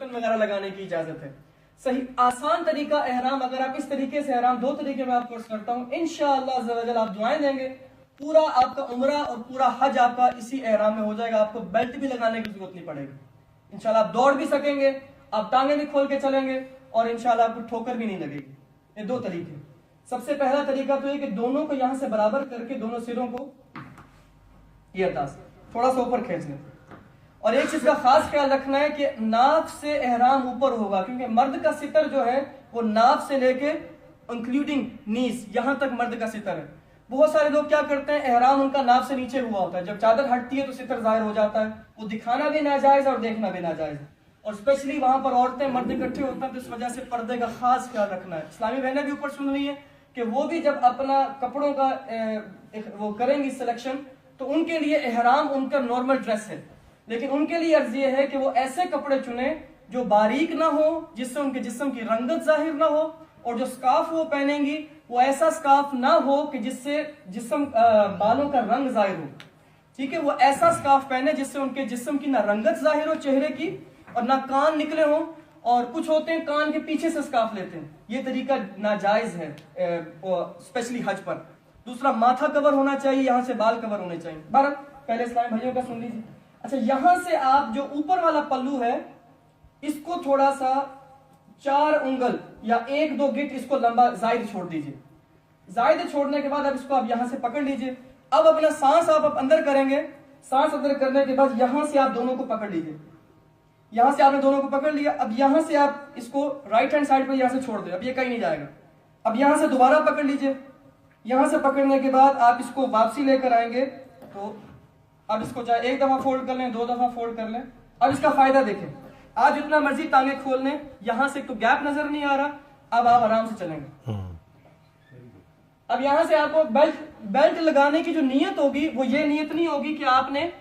Button वगैरह लगाने की इजाजत है। सही आसान तरीका एहराम, अगर आप इस तरीके से एहराम, दो तरीके में आपको करता हूं, इंशाअल्लाह अज़्ज़ा वजल आप दुआएं देंगे, पूरा आपका उम्रा और पूरा हज आपका इसी एहराम में हो जाएगा। आपको बेल्ट भी लगाने की जरूरत नहीं पड़ेगी। इंशाल्लाह आप दौड़ भी सकेंगे, आप टांगे भी खोल के चलेंगे और इंशाल्लाह आपको ठोकर भी नहीं लगेगी। ये दो तरीके। सबसे पहला तरीका तो ये कि दोनों को यहां से बराबर करके दोनों सिरों को ये अंदाज थोड़ा सा ऊपर खींच लें। और एक चीज का खास ख्याल रखना है कि नाक से एहराम ऊपर होगा, क्योंकि मर्द का सितर जो है वो नाक से लेके इंक्लूडिंग नीज यहां तक मर्द का सितर है। बहुत सारे लोग क्या करते हैं, एहराम उनका नाक से नीचे हुआ होता है, जब चादर हटती है तो सितर जाहिर हो जाता है। वो दिखाना भी नाजायज और देखना भी नाजायज है। और स्पेशली वहां पर औरतें मर्द इकट्ठे होते हैं, तो इस वजह से पर्दे का खास ख्याल रखना है। इस्लामी बहनें भी ऊपर सुन रही है कि वो भी जब अपना कपड़ों का वो करेंगी सिलेक्शन, तो उनके लिए एहराम उनका नॉर्मल ड्रेस है, लेकिन उनके लिए अर्ज ये है कि वो ऐसे कपड़े चुने जो बारीक ना हो, जिससे उनके जिस्म की रंगत जाहिर ना हो, और जो स्कार्फ वो पहनेंगी वो ऐसा स्कार्फ ना हो कि जिससे जिस्म बालों का रंग जाहिर हो। ठीक है, वो ऐसा स्कार्फ पहने जिससे उनके जिस्म की ना रंगत जाहिर हो चेहरे की और ना कान निकले हो। और कुछ होते हैं कान के पीछे से स्कार्फ लेते हैं, ये तरीका नाजायज है स्पेशली हज पर। दूसरा, माथा कवर होना चाहिए, यहां से बाल कवर होने चाहिए। बहरहाल पहले इस्लामी भाइयों का सुन लीजिए। अच्छा, यहां से आप जो ऊपर वाला पल्लू है इसको थोड़ा सा 4 उंगल या 1-2 गिट इसको लंबा जायद छोड़ दीजिए। जायद छोड़ने के बाद अब इसको आप यहां से पकड़ लीजिए। अब अपना सांस आप अंदर करेंगे। सांस अंदर करने के बाद यहां से आप दोनों को पकड़ लीजिए। यहां से आपने दोनों को पकड़ लिया। अब यहां से आप इसको राइट हैंड साइड पर यहां से छोड़ दें, अब ये कहीं नहीं जाएगा। अब यहां से दोबारा पकड़ लीजिए। यहां से पकड़ने के बाद आप इसको वापसी लेकर आएंगे, तो अब इसको चाहे 1 दफा फोल्ड कर लें, 2 दफा फोल्ड कर लें। अब इसका फायदा देखें, आज जितना मर्जी टांगे खोल लें, यहां से तो गैप नजर नहीं आ रहा। अब आप आराम से चलेंगे। अब यहां से आपको बेल्ट लगाने की जो नियत होगी वो ये नियत नहीं होगी कि आपने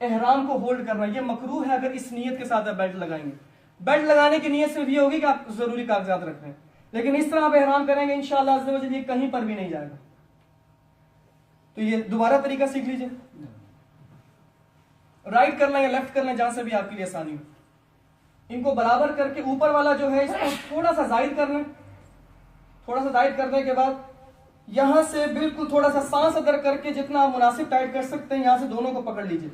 एहराम को होल्ड करना, ये मकरूह है अगर इस नियत के साथ आप बेल्ट लगाएंगे। बेल्ट लगाने की नियत सिर्फ ये होगी कि आप जरूरी कागजात रख रहे हैं, लेकिन इस तरह आप एहराम करेंगे इंशाअल्लाह अज़्ज़ा वजल ये कहीं पर भी नहीं जाएगा। तो ये दोबारा तरीका सीख लीजिए, राइट करना या लेफ्ट करना, जहां से भी आपके लिए आसानी हो। इनको बराबर करके ऊपर वाला जो है इसको थोड़ा सा जायद कर लें। थोड़ा सा जायद करने के बाद यहां से बिल्कुल थोड़ा सा सांस अंदर करके जितना आप मुनासिब टाइट कर सकते हैं, यहां से दोनों को पकड़ लीजिए।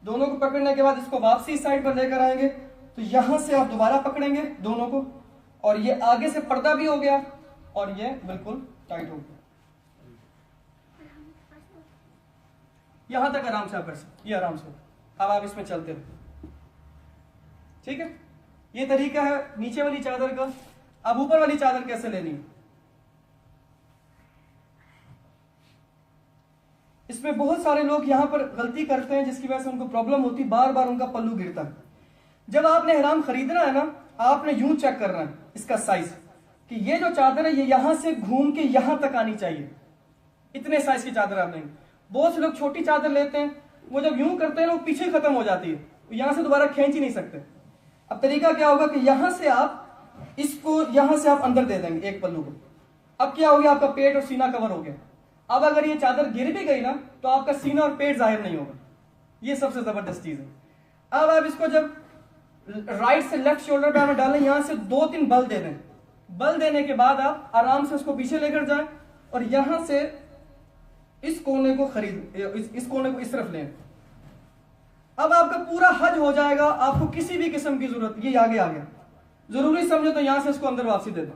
दोनों को पकड़ने के बाद इसको वापसी साइड पर लेकर आएंगे, तो यहां से आप दोबारा पकड़ेंगे दोनों को, और ये आगे से पर्दा भी हो गया और ये बिल्कुल टाइट हो गया। यहां तक आराम से आप कर सकते, ये आराम से। अब आप इसमें चलते रहो, ठीक है। ये तरीका है नीचे वाली चादर का। अब ऊपर वाली चादर कैसे लेनी है, इसमें बहुत सारे लोग यहां पर गलती करते हैं, जिसकी वजह से उनको प्रॉब्लम होती, बार बार उनका पल्लू गिरता है। जब आपने एहराम खरीदना है ना, आपने यूं चेक करना है इसका साइज, कि ये जो चादर है ये यहां से घूम के यहां तक आनी चाहिए। इतने साइज की चादर आप लेंगे। बहुत से लोग छोटी चादर लेते हैं, वो जब यूं करते हैं ना वो पीछे खत्म हो जाती है, यहां से दोबारा खींच ही नहीं सकते। अब तरीका क्या होगा कि यहां से आप इसको यहां से आप अंदर दे देंगे एक पल्लू को। अब क्या हो गया, आपका पेट और सीना कवर हो गया। अब अगर ये चादर गिर भी गई ना तो आपका सीना और पेट जाहिर नहीं होगा। ये सबसे जबरदस्त चीज है। अब आप इसको जब राइट से लेफ्ट शोल्डर पे हमें डालें, यहां से 2-3 बल दे दें। बल देने के बाद आप आराम से उसको पीछे लेकर जाएं और यहां से इस कोने को इस कोने को इस तरफ लें। अब आपका पूरा हज हो जाएगा, आपको किसी भी किस्म की जरूरत, ये आगे आ गया, जरूरी समझो तो यहां से इसको अंदर वापसी दे दो।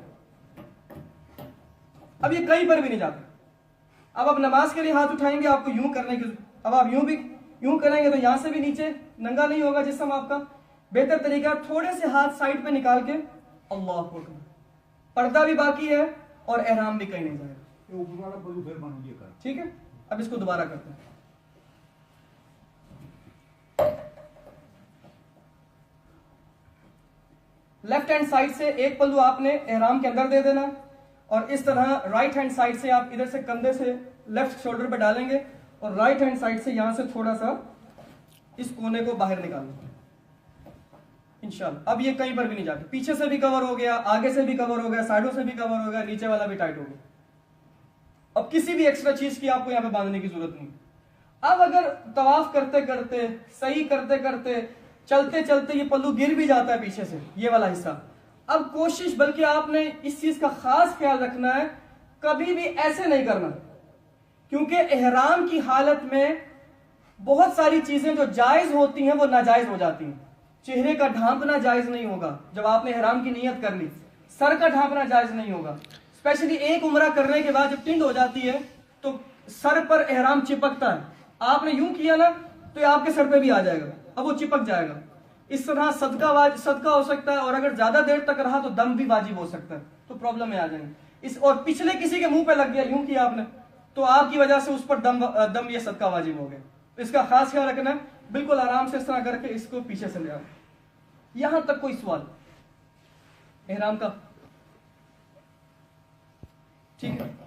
अब ये कहीं पर भी नहीं जाता। अब आप नमाज के लिए हाथ उठाएंगे, आपको यूं करने की, अब आप यूं करेंगे तो यहां से भी नीचे नंगा नहीं होगा जिस्म आपका। बेहतर तरीका, थोड़े से हाथ साइड पे निकाल के अल्लाह अकबर, पर्दा भी बाकी है और एहराम भी कहीं नहीं जाएगा। ठीक है, अब इसको दोबारा करते हैं। लेफ्ट हैंड साइड से एक पल्लू आपने एहराम के अंदर दे देना, और इस तरह राइट हैंड साइड से आप इधर से कंधे से लेफ्ट शोल्डर पे डालेंगे और राइट हैंड साइड से यहां से थोड़ा सा इस कोने को बाहर निकालेंगे इंशाल्लाह। अब ये कहीं पर भी नहीं जाते, पीछे से भी कवर हो गया, आगे से भी कवर हो गया, साइडों से भी कवर हो गया, नीचे वाला भी टाइट हो गया। अब किसी भी एक्स्ट्रा चीज की आपको यहां पे बांधने की जरूरत नहीं। अब अगर तवाफ करते करते, सही करते करते चलते चलते ये पल्लू गिर भी जाता है पीछे से, ये वाला हिस्सा। अब कोशिश, बल्कि आपने इस चीज का खास ख्याल रखना है, कभी भी ऐसे नहीं करना, क्योंकि एहराम की हालत में बहुत सारी चीजें जो जायज होती हैं वो नाजायज हो जाती हैं। चेहरे का ढांपना जायज नहीं होगा जब आपने एहराम की नियत कर ली, सर का ढांपना जायज नहीं होगा। स्पेशली एक उम्रा करने के बाद जब टिंड हो जाती है तो सर पर एहराम चिपकता है, आपने यूं किया ना तो ये आपके सर पे भी आ जाएगा, अब वो चिपक जाएगा। इस तरह सदका हो सकता है, और अगर ज्यादा देर तक रहा तो दम भी वाजिब हो सकता है, तो प्रॉब्लम में आ जाएंगे। और पिछले किसी के मुंह पे लग गया, यूं किया आपने, तो आपकी वजह से उस पर दम या सदका वाजिब हो गया। इसका खास ख्याल रखना है, बिल्कुल आराम से इस तरह करके इसको पीछे से ले आओ। यहां तक कोई सवाल एहराम का? ठीक है।